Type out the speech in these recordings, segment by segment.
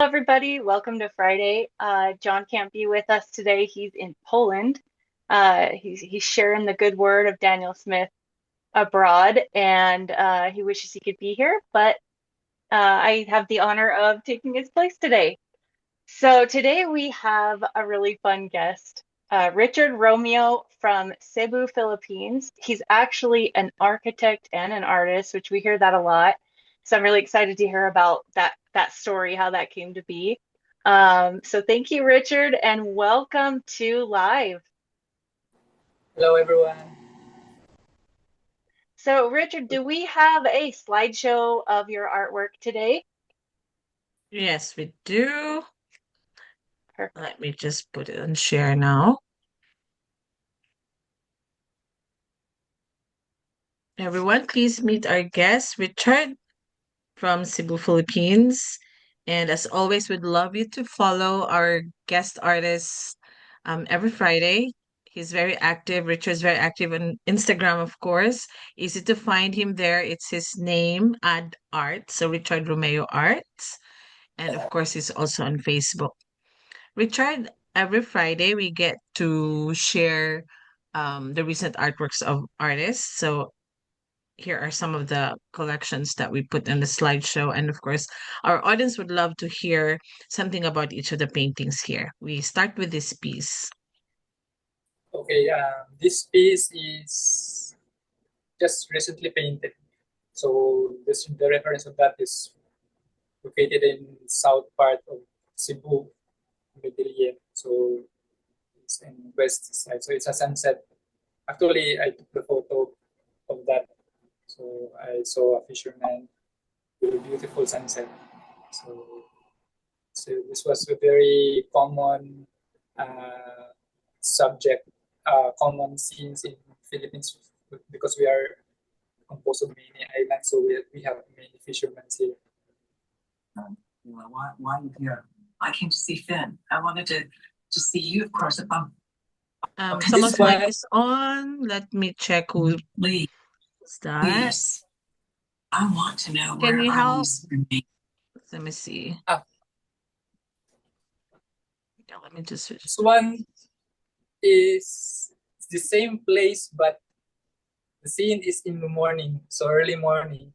everybody. Welcome to Friday. John can't be with us today. He's in Poland. He's sharing the good word of Daniel Smith abroad, and he wishes he could be here, but I have the honor of taking his place today. So today we have a really fun guest, Richard Romeo from Cebu, Philippines. He's actually an architect and an artist, which we hear that a lot. So I'm really excited to hear about that story, how that came to be. So thank you, Richard, and welcome to Live. Hello, everyone. So Richard, do we have a slideshow of your artwork today? Yes, we do. Perfect. Let me just put it on share now. Everyone, please meet our guest, Richard from Cebu, Philippines. And as always, we'd love you to follow our guest artist every Friday. He's very active. Richard's very active on Instagram, of course. Easy to find him there. It's his name, Add Art. So Richard Romeo Arts. And of course, he's also on Facebook. Richard, every Friday we get to share the recent artworks of artists. So here are some of the collections that we put in the slideshow. And of course, our audience would love to hear something about each of the paintings here. We start with this piece. Okay, this piece is just recently painted. So the reference of that is located in south part of Cebu, Medellin. So it's in west side. So it's a sunset. Actually, I took the photo of that. So I saw a fisherman with a beautiful sunset. So, so this was a very common subject, common scenes in Philippines because we are composed of many islands, so we have many fishermen here. Why here? I came to see Finn. I wanted to see you, of course. If I'm Okay, someone's mic is on. Let me check who Lee. is that. Yes. I want to know Can where you help? Let me see. Ah. Yeah, let me just switch. This one is the same place, but the scene is in the morning, so early morning.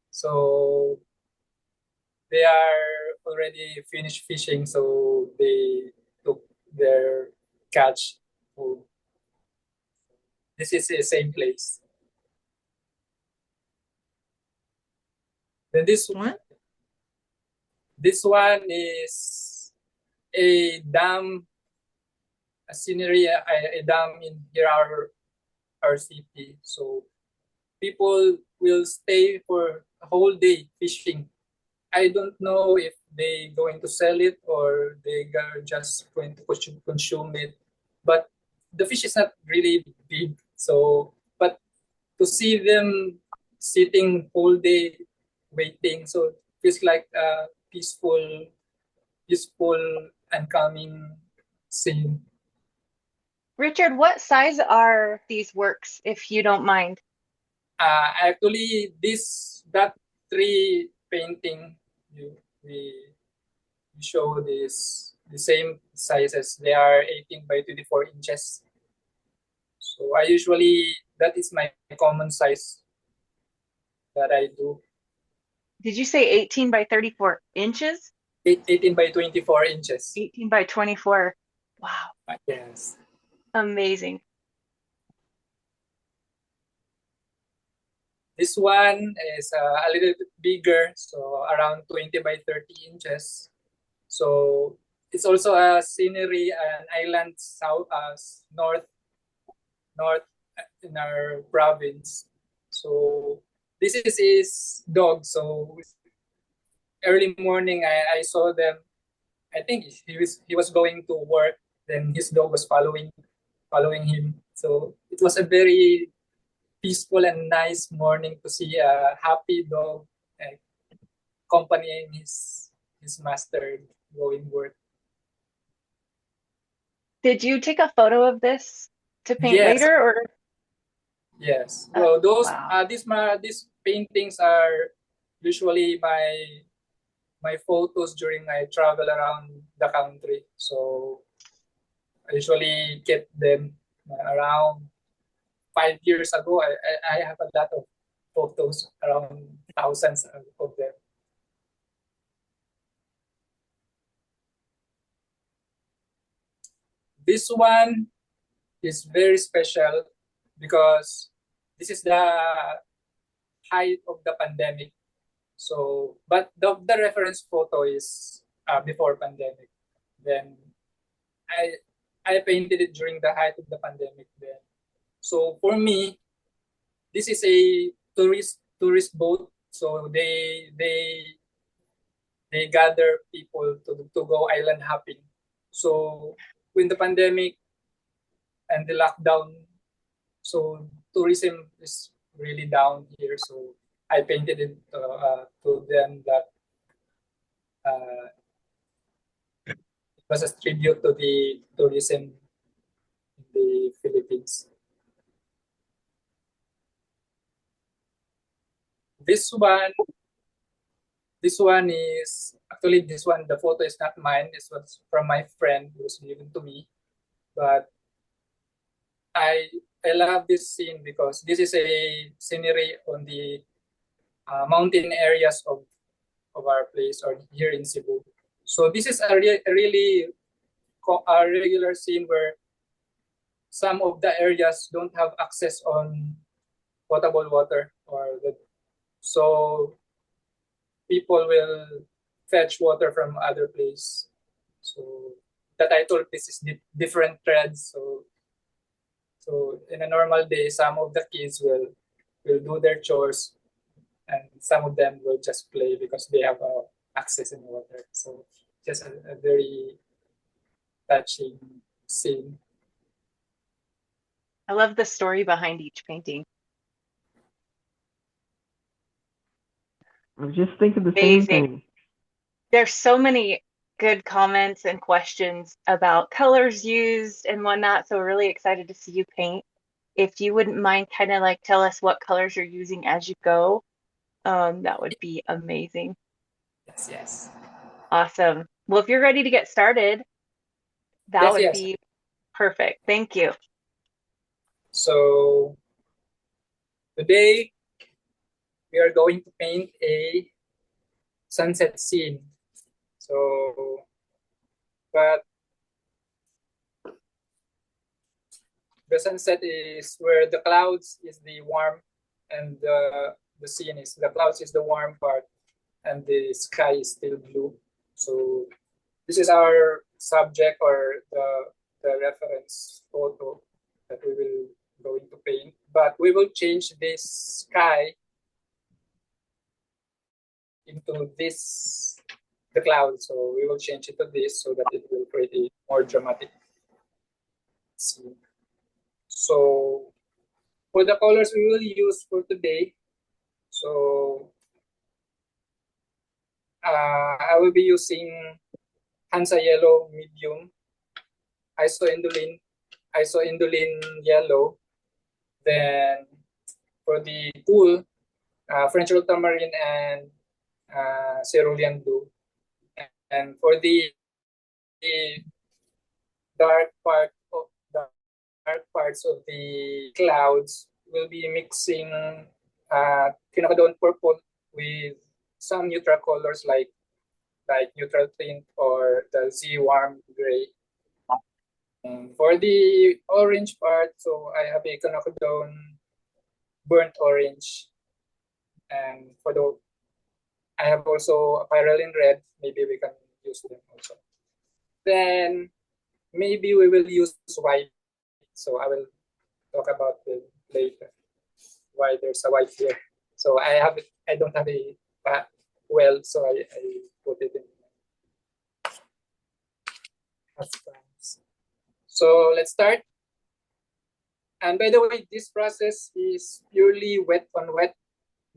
So they are already finished fishing, so they took their catch. This is the same place. Then this one is a dam, a scenery, a dam in here our city. So people will stay for a whole day fishing. I don't know if they going to sell it or they are just going to consume it. But the fish is not really big. So, but to see them sitting whole day waiting, so it feels like a peaceful and calming scene. Richard, what size are these works, if you don't mind? Actually, that three painting we show this the same sizes. They are 18 by 24 inches. So I usually that is my common size that I do. Did you say 18 by 34 inches? 18 by 24 inches. 18 by 24. Wow. Yes. Amazing. This one is a little bit bigger, so around 20 by 30 inches. So it's also a scenery, an island south, north in our province. So this is his dog. So early morning, I saw them. I think he was going to work. Then his dog was following him. So it was a very peaceful and nice morning to see a happy dog accompanying his master going work. Did you take a photo of this to paint Yes. later, or? Yes. Well, Wow. these paintings are usually my photos during I travel around the country. So I usually kept them around 5 years ago. I have a lot of photos, around thousands of them. This one is very special because this is the height of the pandemic. So, but the reference photo is before pandemic. Then I painted it during the height of the pandemic. Then, so for me, this is a tourist boat. So they gather people to go island hopping. So when the pandemic and the lockdown, so tourism is really down here. So I painted it to them that it was a tribute to the tourism in the Philippines. This one, the photo is not mine. This was from my friend who was given to me. But I love this scene because this is a scenery on the mountain areas of our place or here in Cebu. So this is a really a regular scene where some of the areas don't have access on potable water so people will fetch water from other place. So the title of this is different threads. So in a normal day, some of the kids will do their chores, and some of them will just play because they have access in water. So just a very touching scene. I love the story behind each painting. I was just thinking the same Amazing. thing. There's so many good comments and questions about colors used and whatnot. So we're really excited to see you paint. If you wouldn't mind kind of like tell us what colors you're using as you go, that would be amazing. Yes. Awesome. Well, if you're ready to get started, that would Yes. be perfect. Thank you. So today we are going to paint a sunset scene. So, but the sunset is where the clouds is the warm, and the scene is the clouds is the warm part, and the sky is still blue. So this is our subject or the reference photo that we will going to paint. But we will change this sky into the cloud. So we will change it to this so that it will create a more dramatic scene. So for the colors we will use for today, so I will be using Hansa Yellow Medium, Isoindolin Yellow. Then for the cool, French Ultramarine and Cerulean Blue. And for the dark parts of the clouds, we'll be mixing Quinacridone Purple with some neutral colors like neutral tint or the Z Warm Gray. And for the orange part, so I have a Quinacridone Burnt Orange. And I have also a Pyrrolene Red. Maybe we can use them also. Then maybe we will use white. So I will talk about it later. Why there's a white here. So I don't have a well, so I put it in. So let's start. And by the way, this process is purely wet on wet.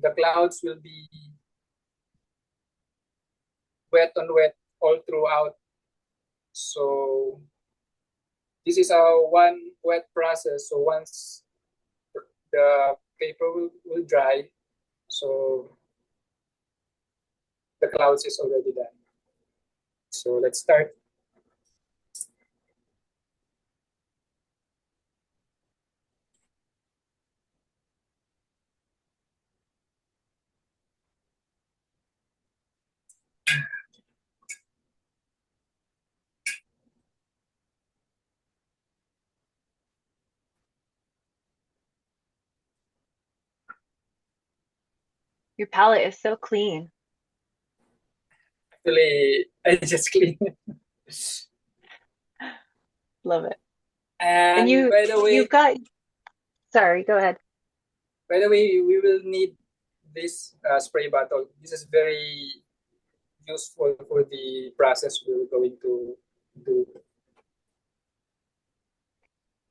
The clouds will be wet on wet all throughout. So this is our one wet process. So once the paper will dry, so the clouds is already done. So let's start. Your palette is so clean. Actually, I just cleaned it. Love it. And by the way, you've got, sorry, go ahead. by the way, we will need this spray bottle. This is very useful for the process we're going to do.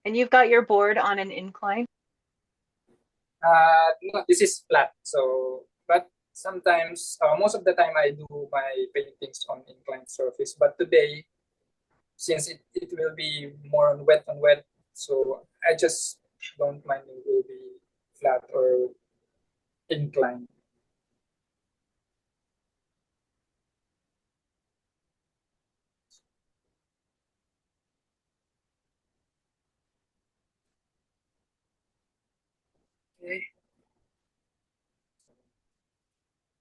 And you've got your board on an incline? No, this is flat. So, but sometimes, most of the time, I do my paintings on inclined surface. But today, since it will be more on wet, so I just don't mind it will be flat or inclined. Okay.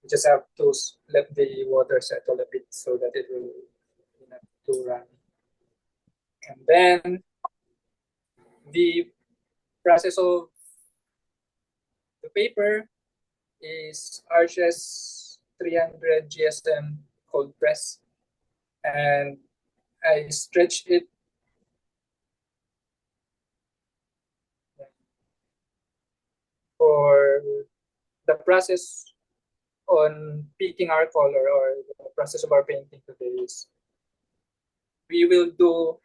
You just have to let the water settle a bit so that it will not too run. And then the process of the paper is Arches 300 GSM cold press, and I stretch it for the process on picking our color, or the process of our painting today is we will do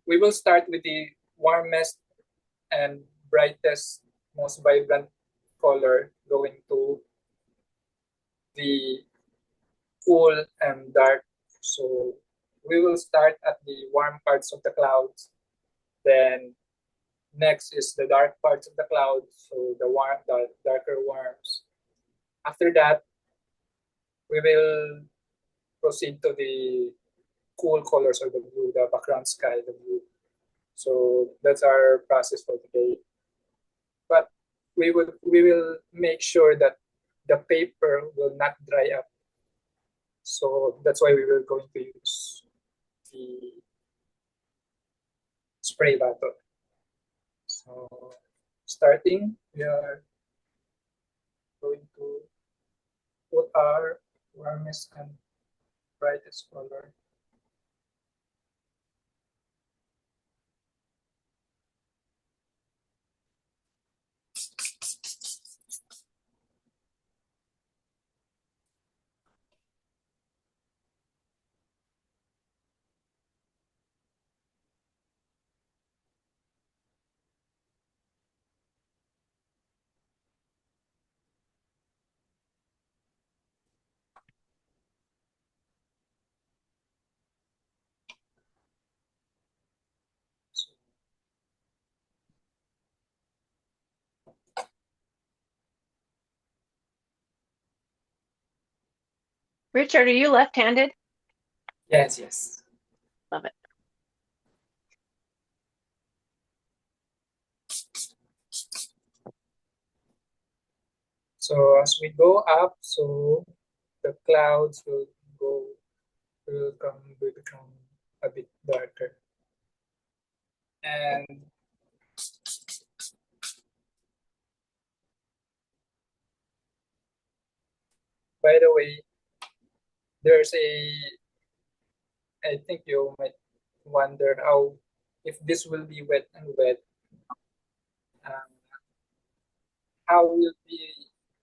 we will start with the warmest and brightest, most vibrant color, going to the cool and dark. So we will start at the warm parts of the clouds. Then next is the dark parts of the clouds, so the darker warms. After that, we will proceed to the cool colors, or the blue, the background sky, the blue. So that's our process for today. But we will make sure that the paper will not dry up. So that's why we will going to use the spray bottle. So starting, we are going to put our warmest and brightest color. Richard, are you left-handed? Yes, yes. Love it. So as we go up, so the clouds will become a bit darker. And by the way, there's I think you might wonder if this will be wet and wet, um, how will be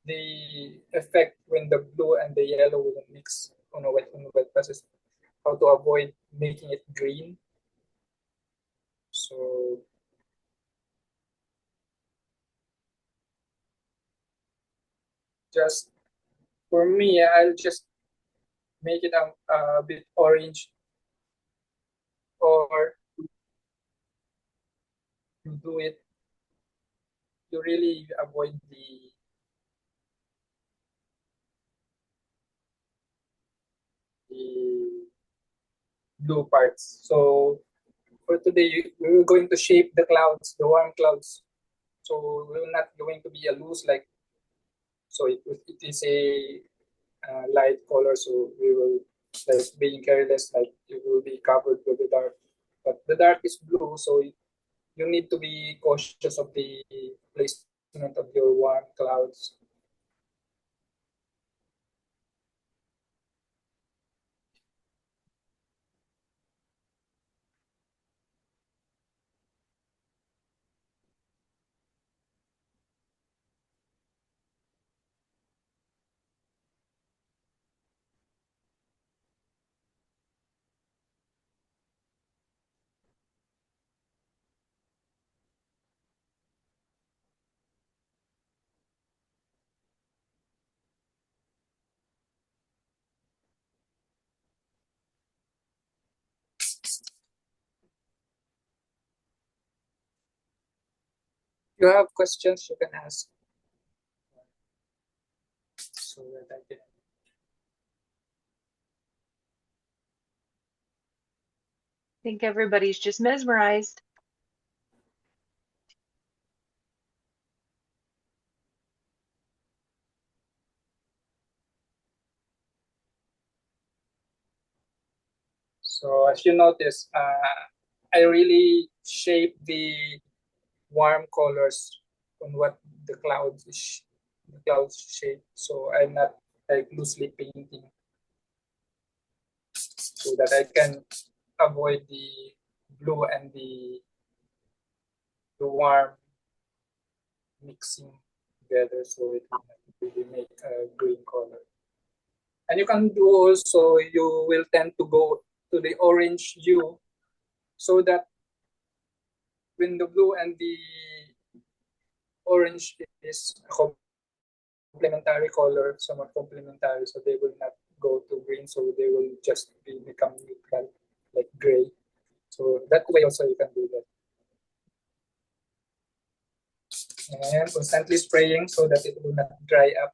the effect when the blue and the yellow will mix on a wet process, how to avoid making it green. So just for me, I'll just make it a bit orange, or you do it, you really avoid blue parts. So for today, we're going to shape the clouds, the warm clouds. So we're not going to be a loose like, so it is a light color. So we will, like, being careless, like it will be covered with the dark. But the dark is blue, so you need to be cautious of the placement of your warm clouds. If you have questions, you can ask so that I can. I think everybody's just mesmerized. So as you notice, I really shape the warm colors on what the clouds shape. So I'm not like loosely painting, so that I can avoid the blue and the warm mixing together, so it will not really make a green color. And you can do also, you will tend to go to the orange hue, so that when the blue and the orange is a complementary color, somewhat complementary, so they will not go to green, so they will just become neutral, like gray. So that way also you can do that. And constantly spraying so that it will not dry up.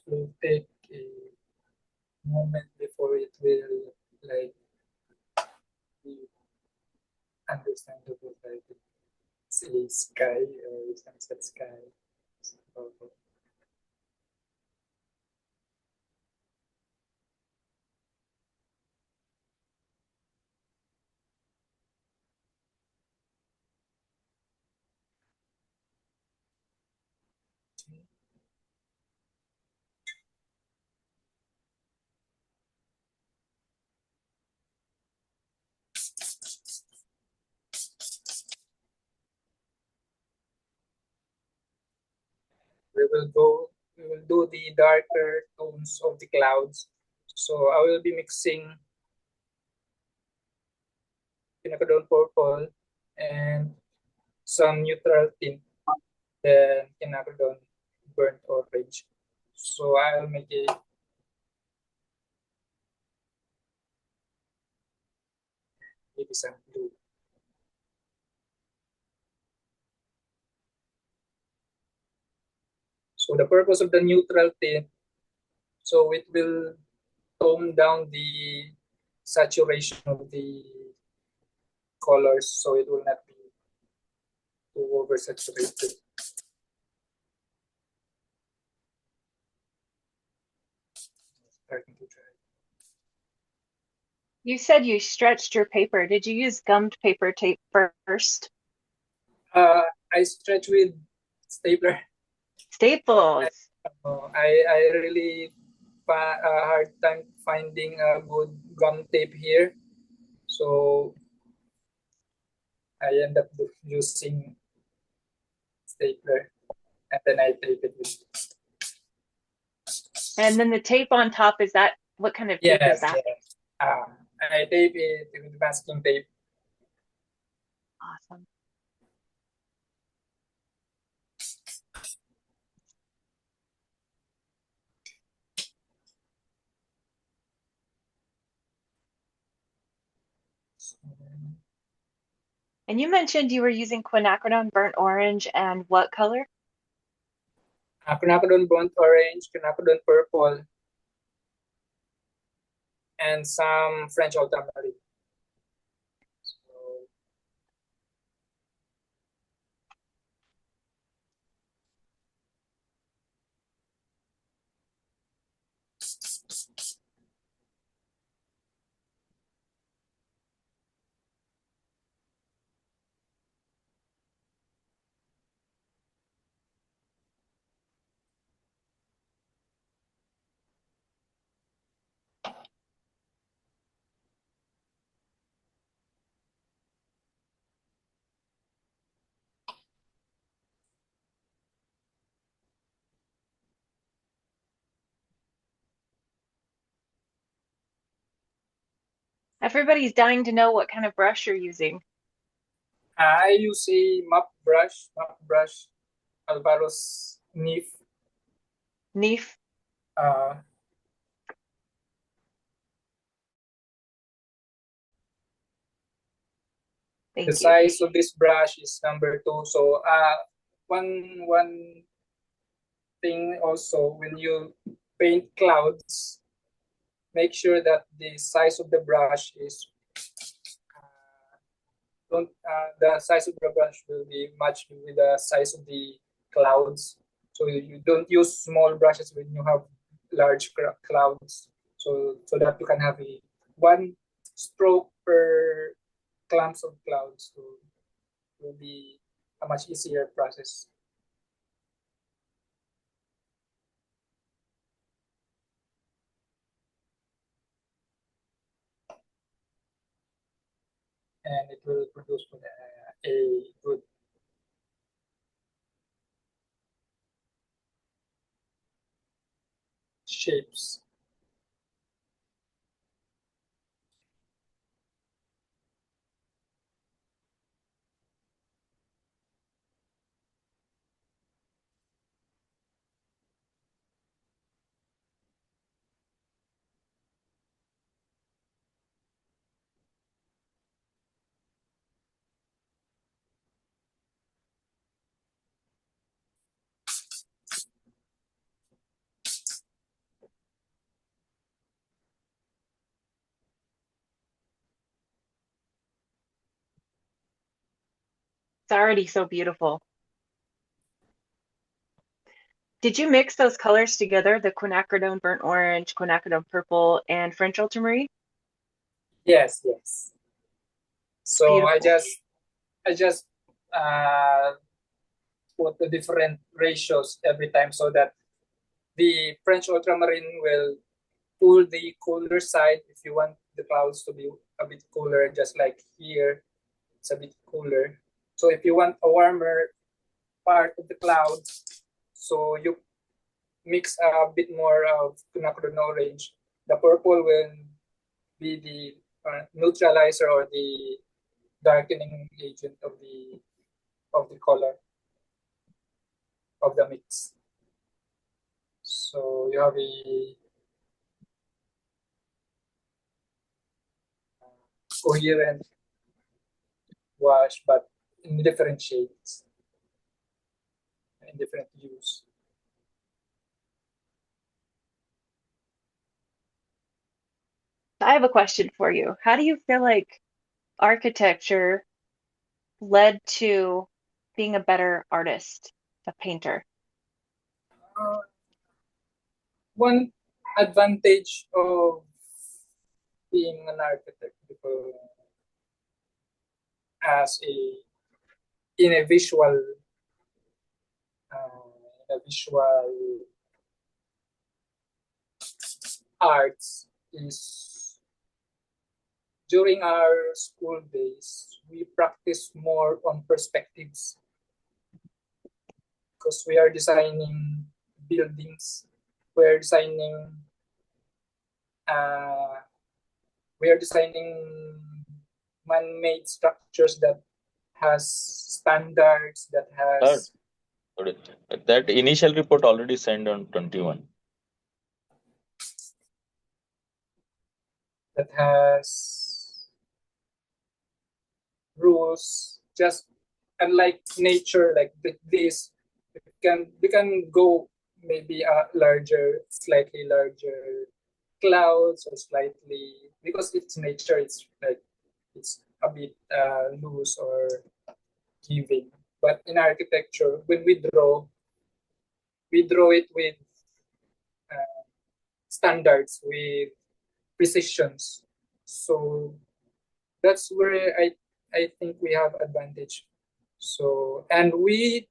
It will take a moment before it will like be understandable, like it's a sky or sunset sky. So, we will do the darker tones of the clouds. So I will be mixing quinacridone purple and some neutral tint, then quinacridone burnt orange. So I'll make it maybe some blue. So the purpose of the neutral tint, so it will tone down the saturation of the colors, so it will not be too oversaturated. Starting to dry. You said you stretched your paper. Did you use gummed paper tape first? I stretch with stapler. Staples. I really a hard time finding a good gum tape here, so I end up using stapler, and then I tape it with And then the tape on top, is that, what kind of tape is Yes, that? yes. I tape it with masking tape. Awesome. And you mentioned you were using quinacridone burnt orange and what color? Quinacridone burnt orange, quinacridone purple, and some French ultramarine. So, Everybody's dying to know what kind of brush you're using. I use a map brush, Alvaro's Nif. Neef? Uh, the Thank you. size of this brush is number 2. So one thing also, when you paint clouds, make sure that the size of the brush is don't the size of the brush will be matched with the size of the clouds. So you don't use small brushes when you have large clouds. So that you can have a one stroke per clumps of clouds. So it will be a much easier process. And it will produce a good shapes. It's already so beautiful. Did you mix those colors together, the quinacridone burnt orange, quinacridone purple, and French ultramarine? Yes, yes. So Beautiful. I just put the different ratios every time so that the French ultramarine will pull the cooler side. If you want the clouds to be a bit cooler, just like here, it's a bit cooler. So if you want a warmer part of the cloud, so you mix a bit more of quinacridone orange. The purple will be the neutralizer or the darkening agent of the color of the mix. So you have a coherent wash, but in different shades, in different hues. I have a question for you. How do you feel like architecture led to being a better artist, a painter? Uh, One advantage of being an architect as in a visual in a visual arts is during our school days we practice more on perspectives because we are designing buildings we're designing man-made structures that has standards, that has That initial report already sent on 21. that has rules. Just unlike nature, like this, we can go maybe a slightly larger clouds, or slightly, because it's nature. It's like it's a bit loose or giving. But in architecture, when we draw it with standards, with precisions. So that's where I think we have advantage. So, and we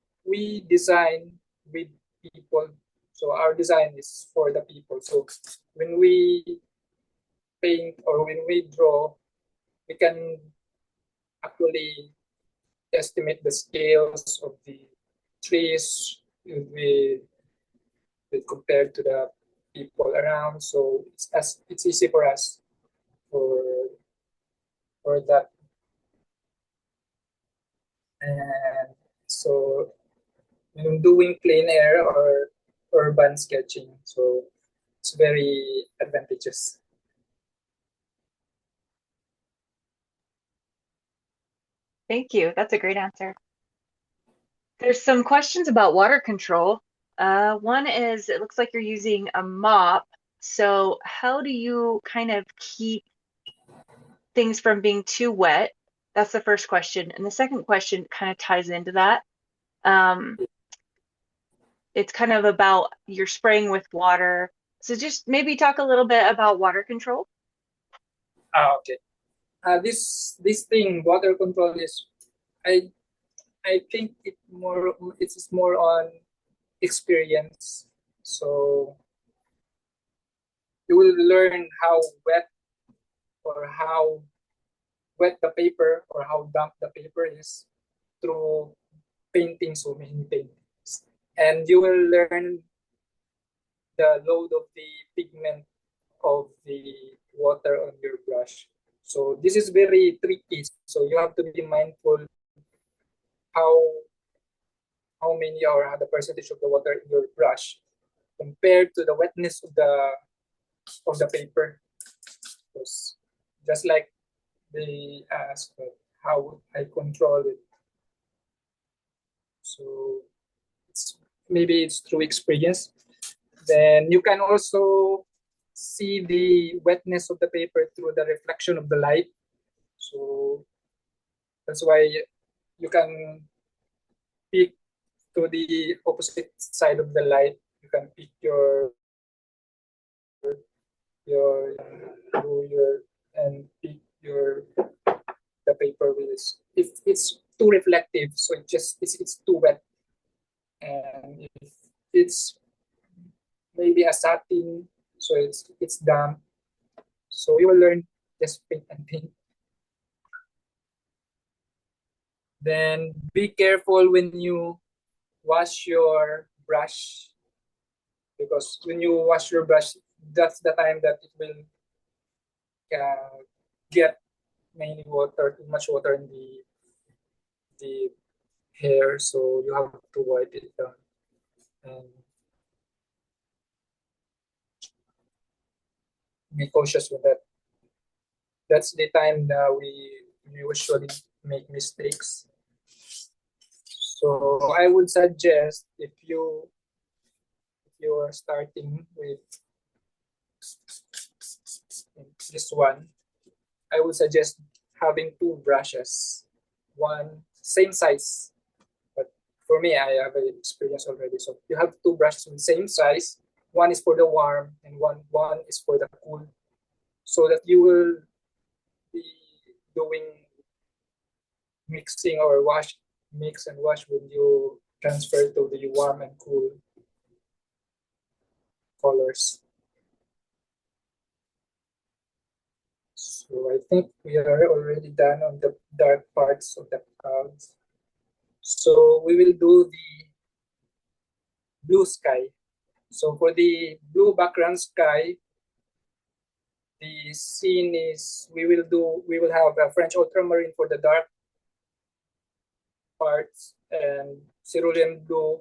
design with people. So our design is for the people. So when we paint or when we draw, we can actually estimate the scales of the trees with compared to the people around. So it's easy for us for that. And so when doing plein air or urban sketching, so it's very advantageous. Thank you. That's a great answer. There's some questions about water control. One is, it looks like you're using a mop. So how do you kind of keep things from being too wet? That's the first question. And the second question kind of ties into that. It's kind of about you're spraying with water. So just maybe talk a little bit about water control. Okay. This thing, water control, is I think it's more on experience. So you will learn how wet the paper or how damp the paper is through painting so many paintings. And you will learn the load of the pigment of the water on your brush. So this is very tricky. So you have to be mindful how many or how the percentage of the water in your brush compared to the wetness of the paper. Just like they ask how I control it. So maybe it's through experience. Then you can also see the wetness of the paper through the reflection of the light. So that's why you can pick to the opposite side of the light. You can pick and pick the paper with this. If it's too reflective, so it's too wet. And if it's maybe a satin, so it's damp. So you will learn just paint and paint. Then be careful when you wash your brush, because when you wash your brush, that's the time that it will get too much water in the hair. So you have to wipe it down. And be cautious with that. That's the time that we usually make mistakes. So I would suggest, if you are starting with this one, I would suggest having two brushes, one same size. But for me, I have experience already. So you have two brushes with same size. One is for the warm and one is for the cool, so that you will be doing mixing or mix and wash when you transfer to the warm and cool colors. So I think we are already done on the dark parts of the clouds. So we will do the blue sky. So for the blue background sky, the scene is we will have a French ultramarine for the dark parts and cerulean blue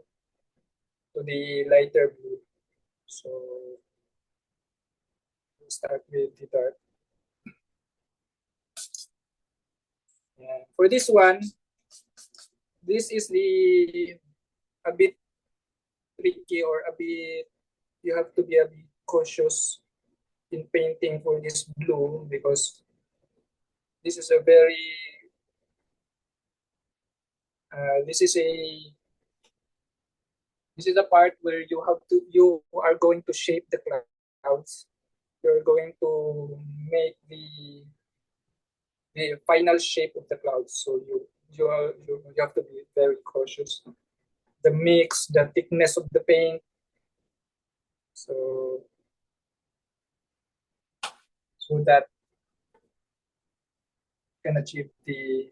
to the lighter blue. So we'll start with the dark. And for this one, this is a bit tricky or a bit, you have to be a bit cautious in painting for this blue because this is a very this is a part where you are going to shape the clouds. You're going to make the final shape of the clouds. So you have to be very cautious. The mix, the thickness of the paint. So that can achieve the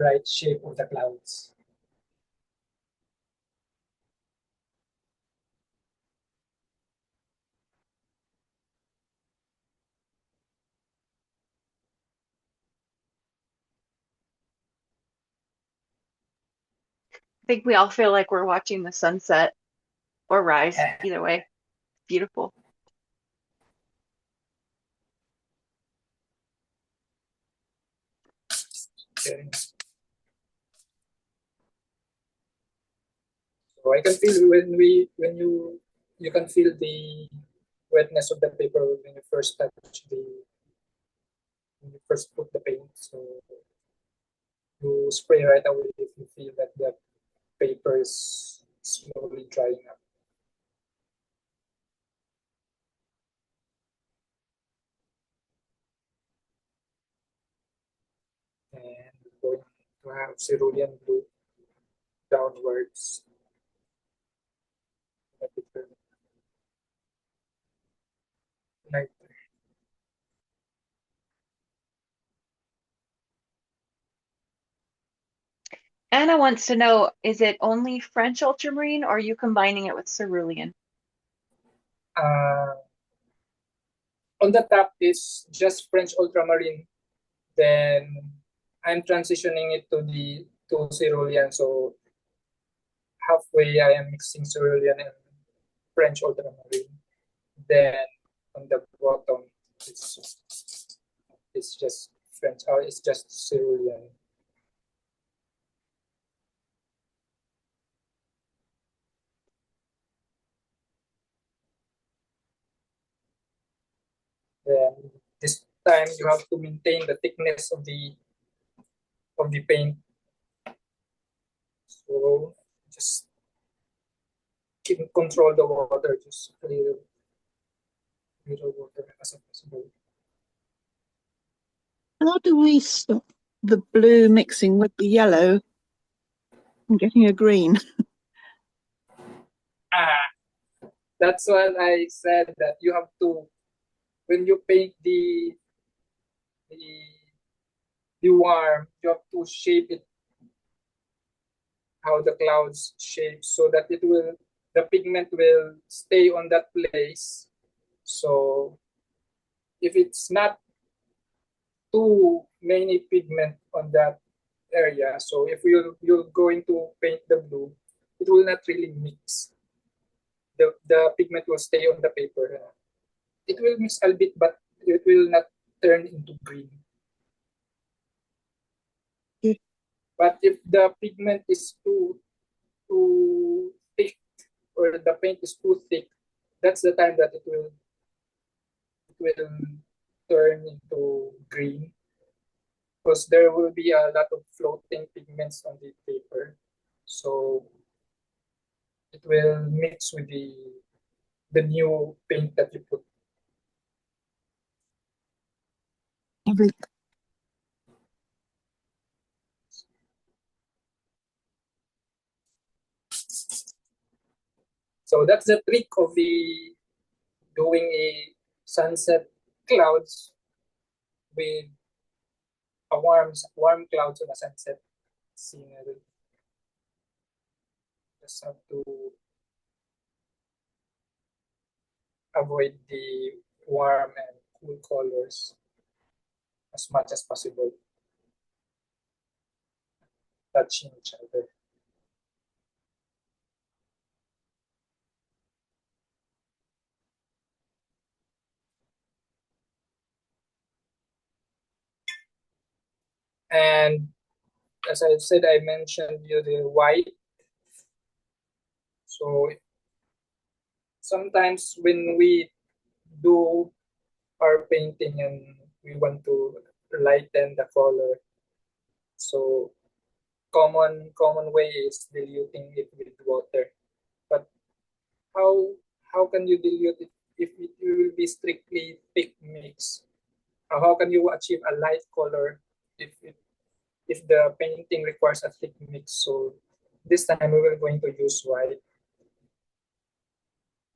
right shape of the clouds. I think we all feel like we're watching the sunset or rise, either way. Beautiful. Okay. So I can feel when you can feel the wetness of the paper when you first touch when you first put the paint. So you spray right away if you feel that the paper is slowly drying up. And we're going to have cerulean blue downwards. Like Anna wants to know, is it only French ultramarine or are you combining it with cerulean? on the top is just French ultramarine. Then I'm transitioning it to cerulean. So halfway I am mixing cerulean and French ultramarine. Then on the bottom it's just French. It's just cerulean. Then this time you have to maintain the thickness of the paint. So just control the water, just a little water as possible. How do we stop the blue mixing with the yellow and getting a green? That's what I said, that you have to, when you paint the worm, you have to shape it how the clouds shape so that the pigment will stay on that place. So if it's not too many pigment on that area, so if you're going to paint the blue, it will not really mix. The pigment will stay on the paper. It will mix a bit, but it will not turn into green. But if the pigment is too thick or the paint is too thick, that's the time that it will turn into green, because there will be a lot of floating pigments on the paper. So it will mix with the new paint that you put. So that's the trick of doing a sunset clouds. with a warm clouds on a sunset scenery. Just have to avoid the warm and cool colors as much as possible, touching each other. And as I said, I mentioned you the white. So sometimes when we do our painting and we want to lighten the color, so common way is diluting it with water. But how can you dilute it if it will be strictly thick mix? How can you achieve a light color if the painting requires a thick mix? So this time we will going to use white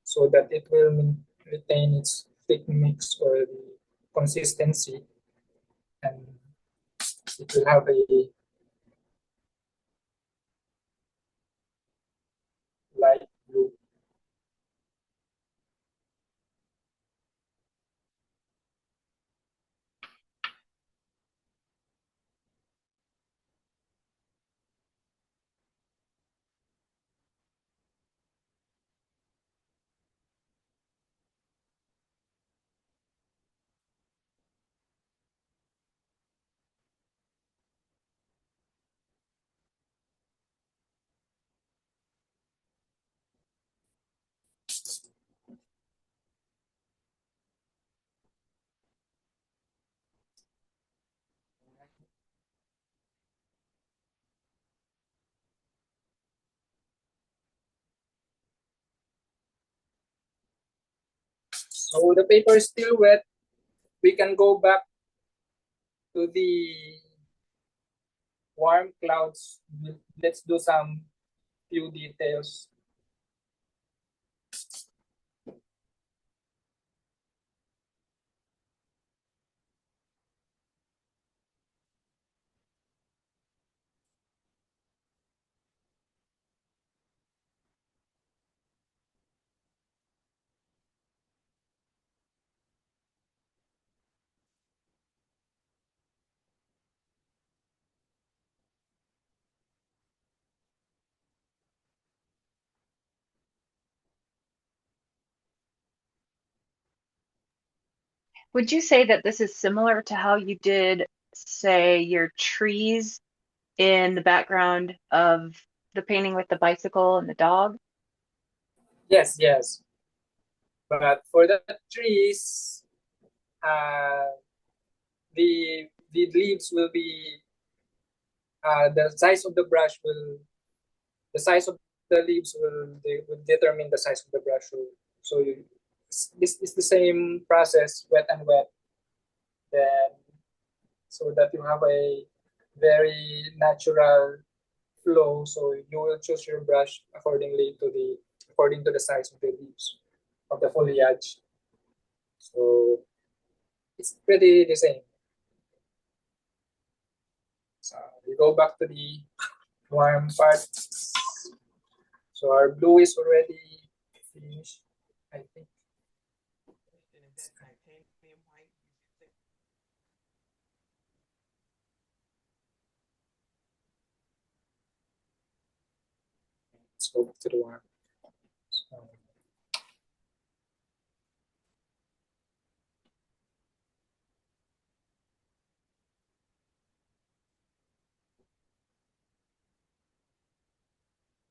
so that it will retain its thick mix or the consistency, and it will have a light blue. So the paper is still wet. We can go back to the warm clouds. Let's do some few details. Would you say that this is similar to how you did, say, your trees in the background of the painting with the bicycle and the dog? Yes, yes. But for the trees, uh, the leaves will be the size of the brush will the size of the leaves will determine the size of the brush. So this is the same process, wet and wet. Then so that you have a very natural flow. So you will choose your brush according to the size of the leaves of the foliage. So it's pretty the same. So we go back to the warm part. So our blue is already finished, I think. Let's go back to the warm.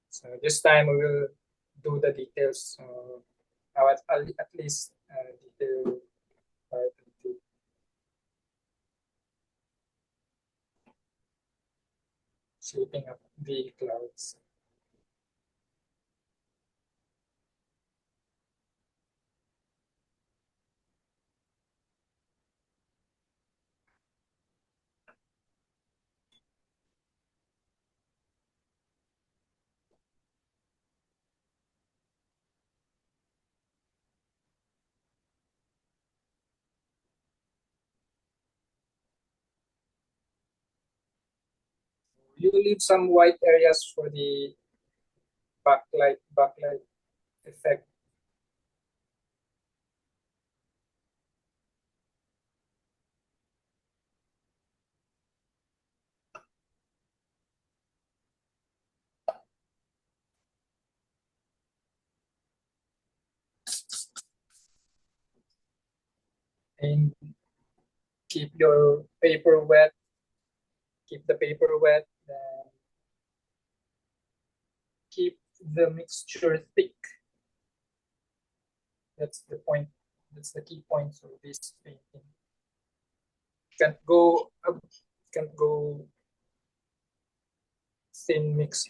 So this time we will do the details. At least detail part of the shaping up the clouds. you leave some white areas for the backlight effect. And keep your paper wet. Keep the paper wet. And keep the mixture thick. That's the point. That's the key point of this painting. Can't go thin mix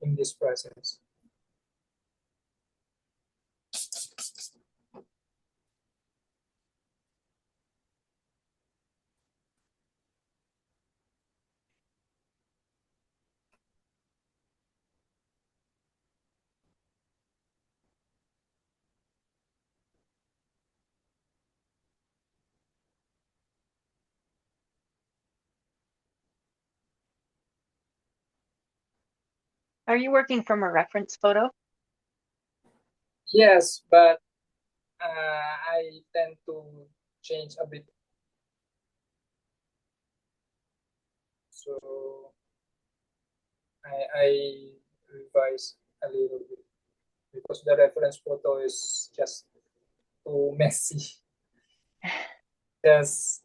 in this process. Are you working from a reference photo? Yes, but I tend to change a bit. So I revise a little bit because the reference photo is just too messy. Yes.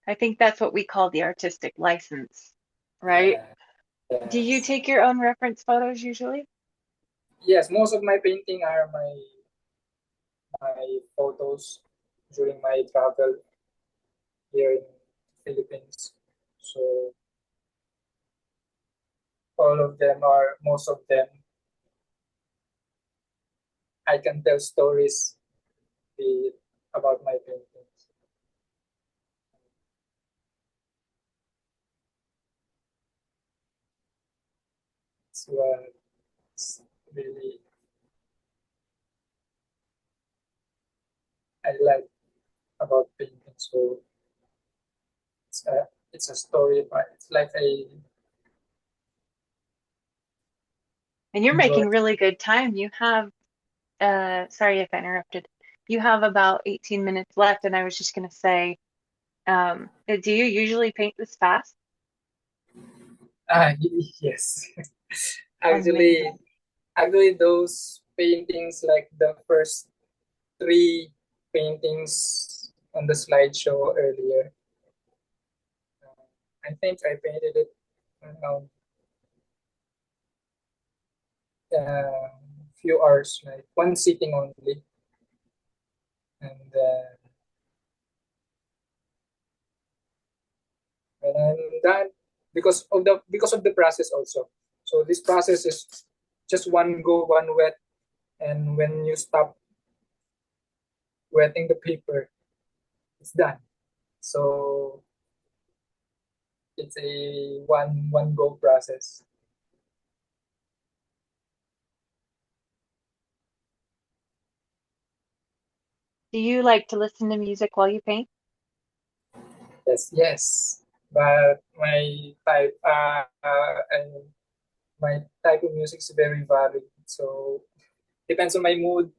I think that's what we call the artistic license, right? Do you Yes. take your own reference photos usually? Yes, most of my painting are my photos during my travel here in Philippines. So most of them, I can tell stories about my paintings. It's what's really I like about painting. So it's a story, but it's like I And you're enjoy. making really good time. You have, sorry if I interrupted. You have about 18 minutes left, and I was just going to say, do you usually paint this fast? Yes. actually, Amazing. actually, those paintings, like the first three paintings on the slideshow earlier, I think I painted it around a few hours, like one sitting only, and when I'm done, because of the process also. So this process is just one go, one wet, and when you stop wetting the paper, it's done. So it's a one go process. Do you like to listen to music while you paint? Yes, yes. But and my type of music is very varied. So depends on my mood.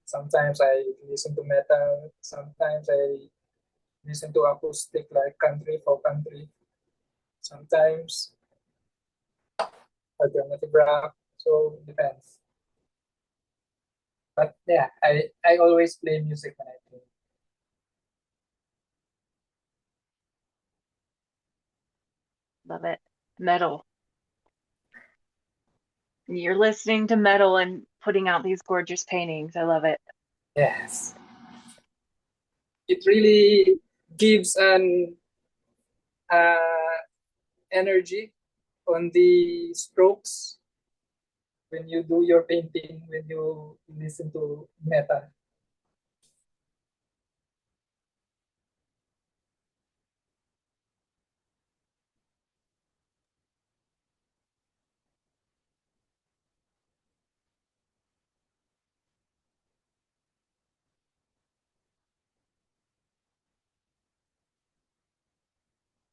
Sometimes I listen to metal. Sometimes I listen to acoustic like country, folk country. Sometimes alternative rock. So depends. But yeah, I always play music when I play. Love it. Metal. You're listening to metal and putting out these gorgeous paintings. I love it. Yes. It really gives an energy on the strokes when you do your painting, when you listen to metal.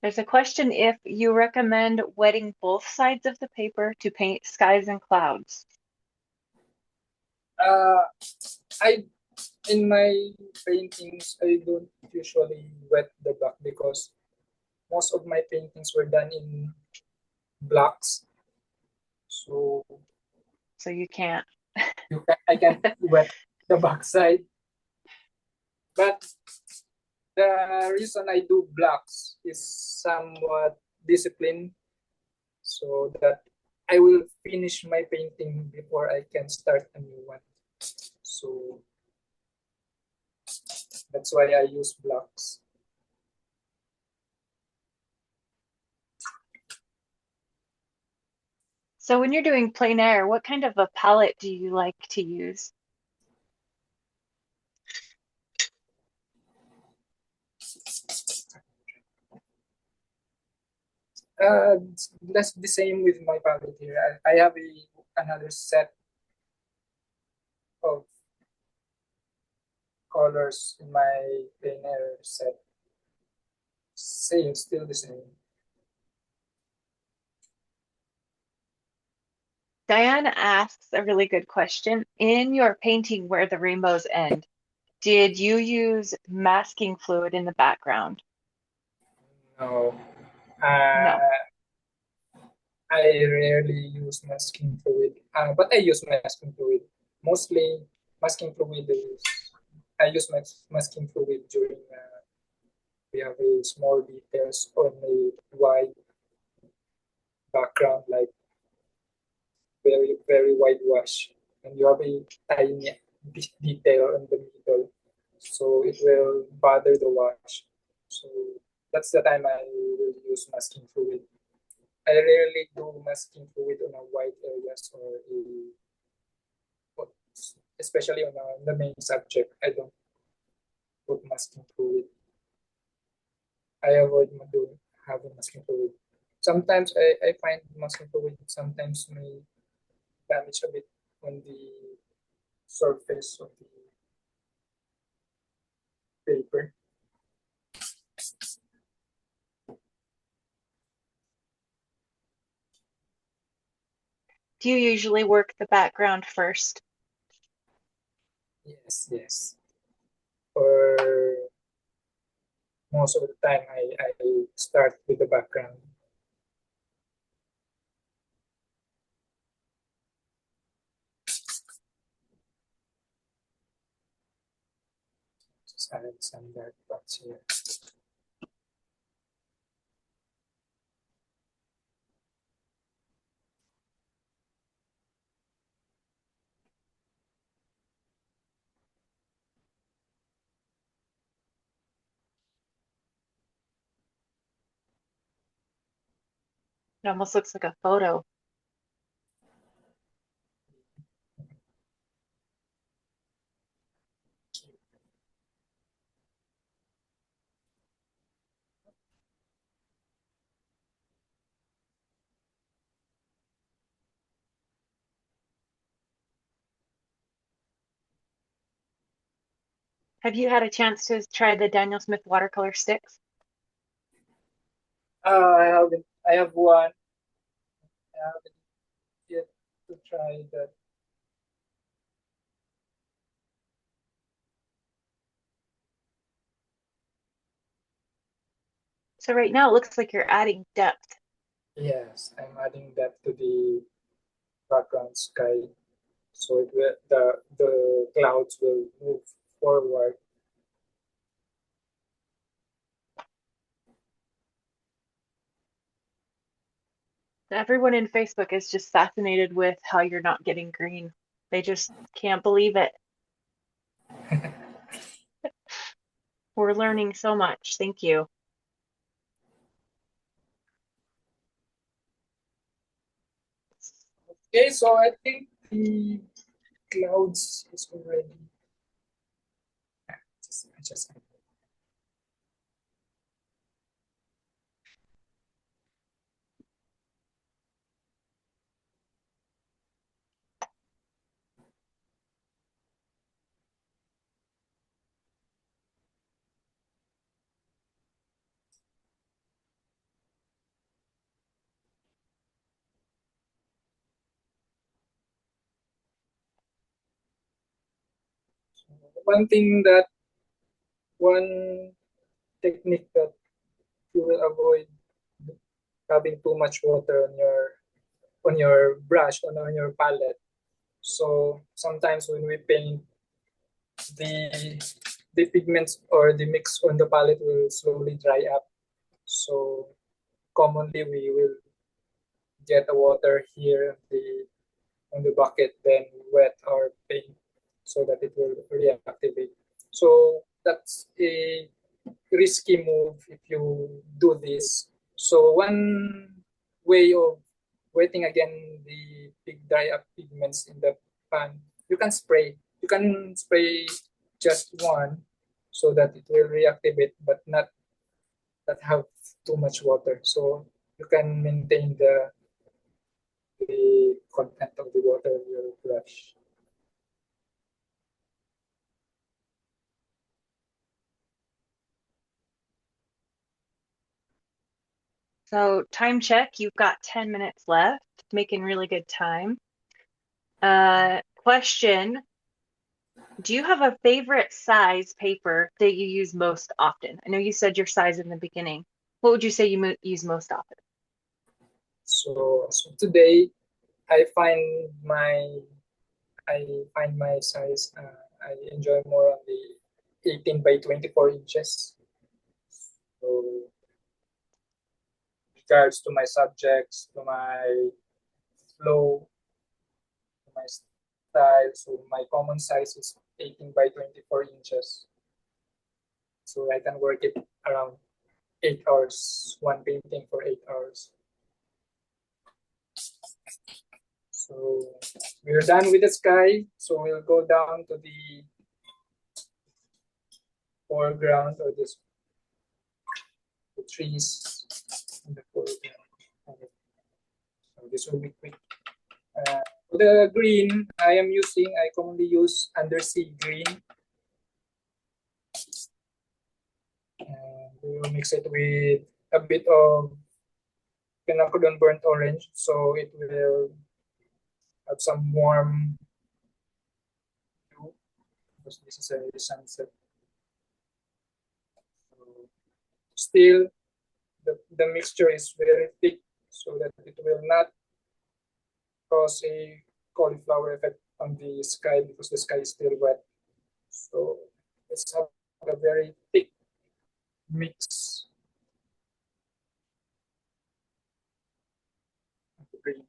There's a question if you recommend wetting both sides of the paper to paint skies and clouds. Uh, I in my paintings I don't usually wet the black because most of my paintings were done in blocks, so So you can't. I can't wet the backside. But the reason I do blocks is somewhat discipline, so that I will finish my painting before I can start a new one. So that's why I use blocks. So when you're doing plein air, what kind of a palette do you like to use? That's the same with my palette here. I have another set of colors in my plein air set. Same, still the same. Diana asks a really good question. In your painting where the rainbows end, did you use masking fluid in the background? No, No. I rarely use masking fluid, but I use masking fluid. Mostly, masking fluid is I use masking fluid during we have a small details on a wide background, like very wide wash, and you have a tiny detail in the middle, so it will bother the wash. So that's the time I will use masking fluid. I rarely do masking fluid on a wide areas or especially on the main subject. I don't put masking fluid. I avoid doing having masking fluid. Sometimes I find masking fluid sometimes may damage a bit on the surface of the paper. Do you usually work the background first? Yes. For most of the time, I start with the background. Just add some dark spots here. It almost looks like a photo. Have you had a chance to try the Daniel Smith watercolor sticks? I haven't. I have one. I haven't yet to try that. So right now it looks like you're adding depth. Yes, I'm adding that to the background sky, so it will, the clouds will move forward. Everyone in Facebook is just fascinated with how you're not getting green. They just can't believe it. We're learning so much. Thank you. Okay, so I think the clouds is already. I just One thing that one technique that you will avoid having too much water on your brush on your palette. So sometimes when we paint, the the pigments or the mix on the palette will slowly dry up. So commonly we will get the water here on the bucket, then wet our paint so that it will reactivate. So that's a risky move if you do this. So one way of wetting again the big dry up pigments in the pan, you can spray. You can spray just one so that it will reactivate, but not have too much water. So you can maintain the content of the water in your brush. So time check, you've got 10 minutes left, making really good time. Question, do you have a favorite size paper that you use most often? I know you said your size in the beginning. What would you say you use most often? So today I find my size. I enjoy more on the 18 by 24 inches. So regards to my subjects, to my flow, to my style. So my common size is 18 by 24 inches. So I can work it around 8 hours, one painting for 8 hours. So we're done with the sky. So we'll go down to the foreground or the trees in the foreground. So this will be quick. For the green, I commonly use undersea green. And we will mix it with a bit of quinacridone burnt orange, so it will have some warm hue because this is a sunset. So still, the mixture is very thick so that it will not cause a cauliflower effect on the sky because the sky is still wet. So let's have a very thick mix of the green.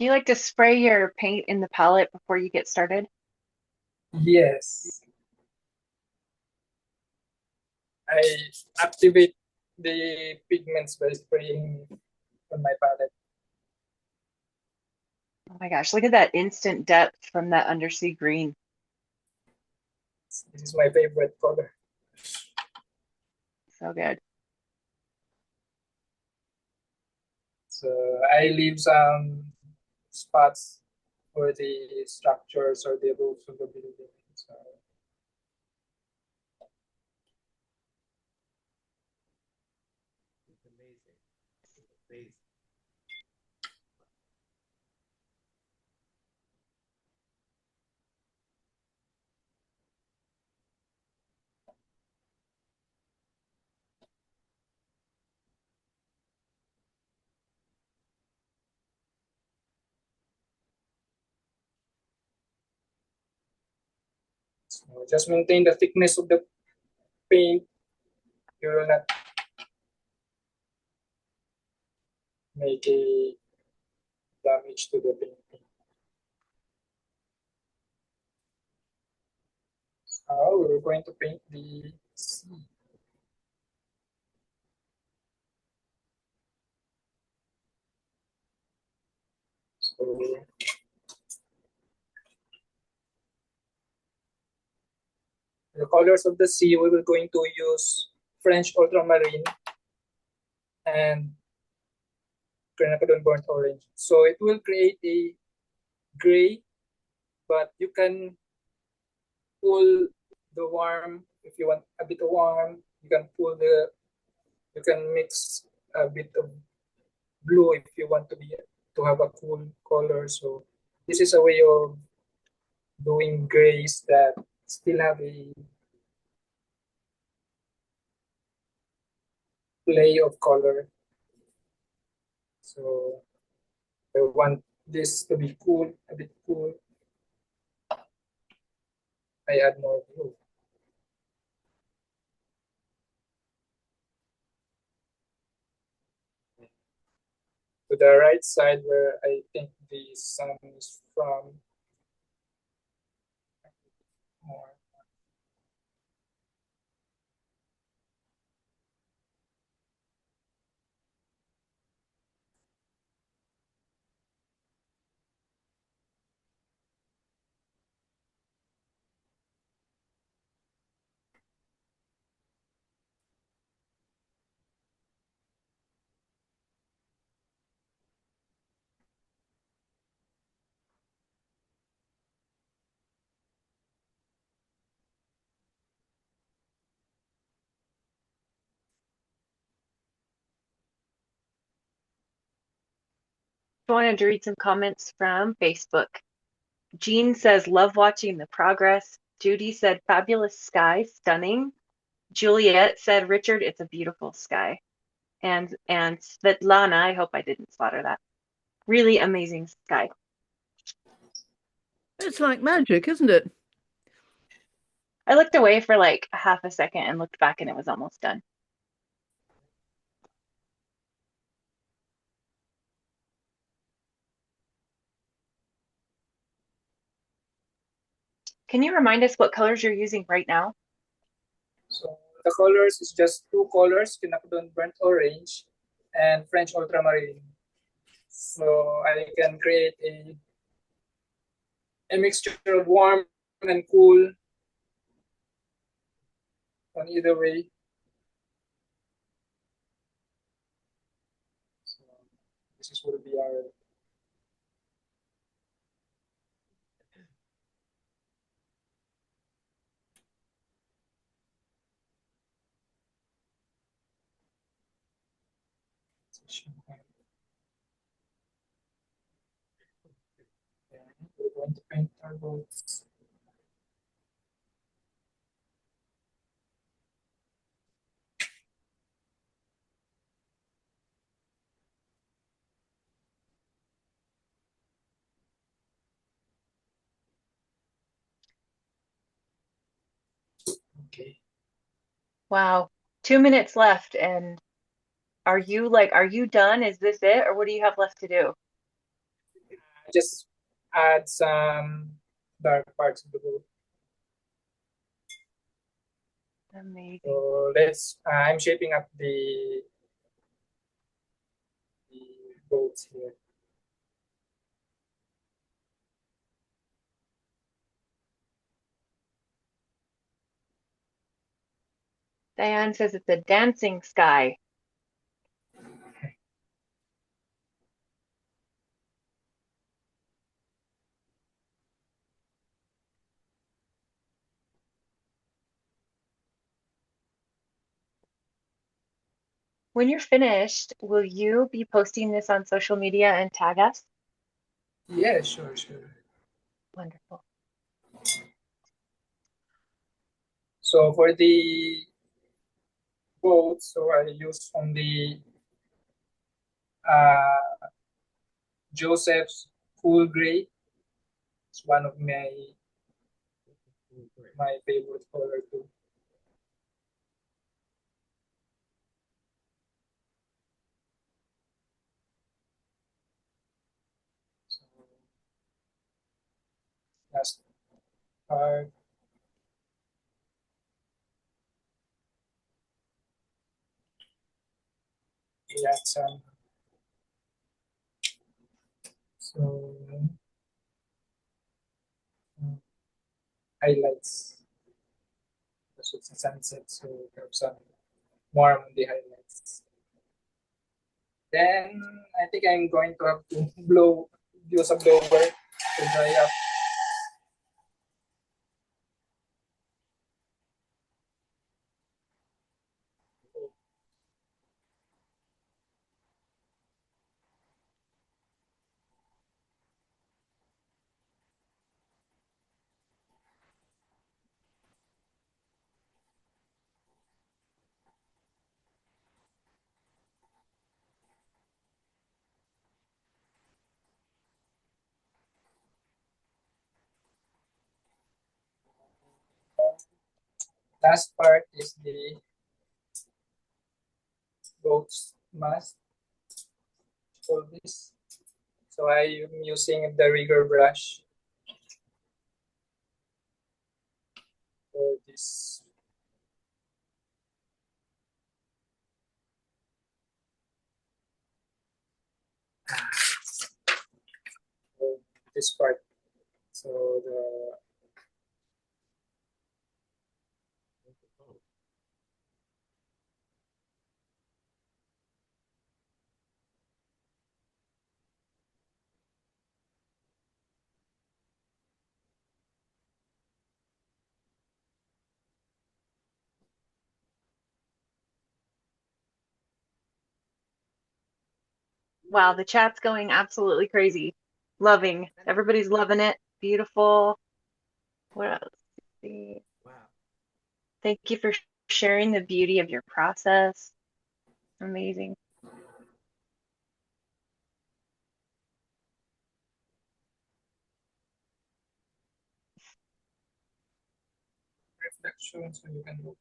Do you like to spray your paint in the palette before you get started? Yes, I activate the pigments by spraying on my palette. Oh my gosh, look at that instant depth from that undersea green. This is my favorite color. So good. So I leave some spots for the structures or the roofs of the building. So it's amazing. It's amazing. So just maintain the thickness of the paint. You will not make a damage to the painting. So we're going to paint the sea. So the colors of the sea, we will going to use French ultramarine and quinacridone burnt orange. So it will create a gray, but you can pull the warm. If you want a bit of warm, you can pull you can mix a bit of blue if you want to have a cool color. So this is a way of doing grays that still have a play of color. So I want this to be cool, a bit cool. I add more blue. To the right side where I think the sun is from, more. I wanted to read some comments from Facebook. Jean says, love watching the progress. Judy said, fabulous sky, stunning. Juliet said, Richard, it's a beautiful sky. And Svetlana, I hope I didn't slaughter that. Really amazing sky. It's like magic, isn't it? I looked away for like half a second and looked back and it was almost done. Can you remind us what colors you're using right now? So the colors is just two colors, Quinacridone Burnt Orange and French Ultramarine. So I can create a mixture of warm and cool on either way. So this is will be our we're going to paint our boats. Okay. Wow, 2 minutes left. And are you done? Is this it? Or what do you have left to do? Just add some dark parts of the boat. Amazing. So I'm shaping up the boats here. Diane says it's a dancing sky. When you're finished, will you be posting this on social media and tag us? Yeah, sure. Wonderful. So for the boat, so I use only Joseph's Cool Gray. It's one of my favorite color too. So last part. We add some highlights. So it's a sunset, so we have some warm on the highlights. Then I think I'm going to have to use a blower to dry up. last part is the goat's mask for this. So I am using the rigger brush for this. For this part. So the Wow, the chat's going absolutely crazy. Loving. Everybody's loving it. Beautiful. What else? Let's see. Thank you for sharing the beauty of your process. Amazing. reflection, so you can look.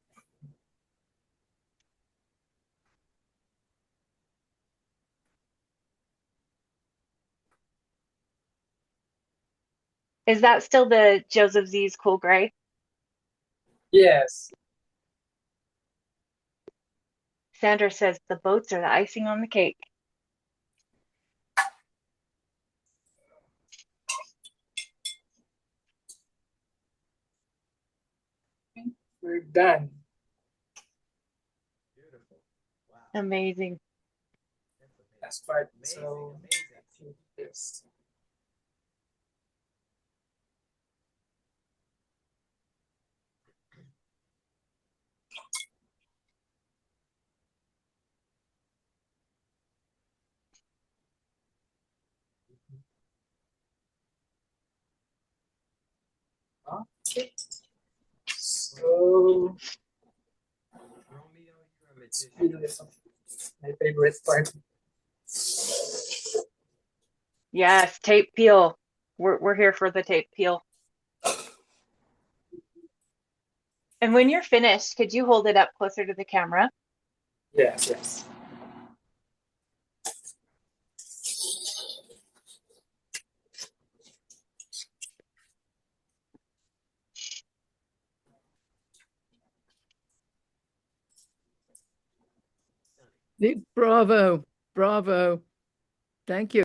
Is that still the Joseph Z's Cool Gray? Yes. Sandra says the boats are the icing on the cake. We're done. Beautiful. Wow. Amazing. Last part. Amazing, So amazing. yes. Okay. So Romeo, you're a magician. this is my favorite part. Yes, tape peel. We're here for the tape peel. And when you're finished, could you hold it up closer to the camera? Yes, yes. Bravo, bravo. Thank you.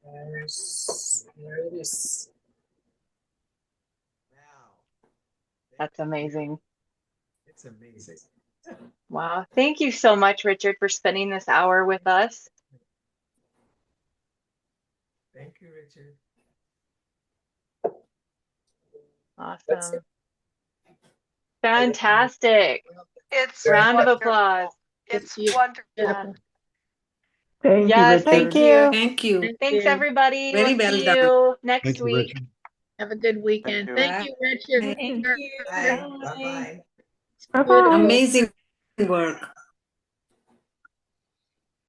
There it is. Wow. That's amazing. It's amazing. Wow. Thank you so much, Richard, for spending this hour with us. Thank you, Richard. That's Awesome. it. Fantastic. It's Round of wonderful. applause. It's wonderful. Yeah. Thank you, Yes, Richard. thank you. Thank you. Thanks, everybody. Very We'll well see done. you next Thank you, week. Richard. Have a good weekend. you. Thank you, Richard. Thank Thank you. Bye. Bye. Bye-bye. Bye bye. Amazing work.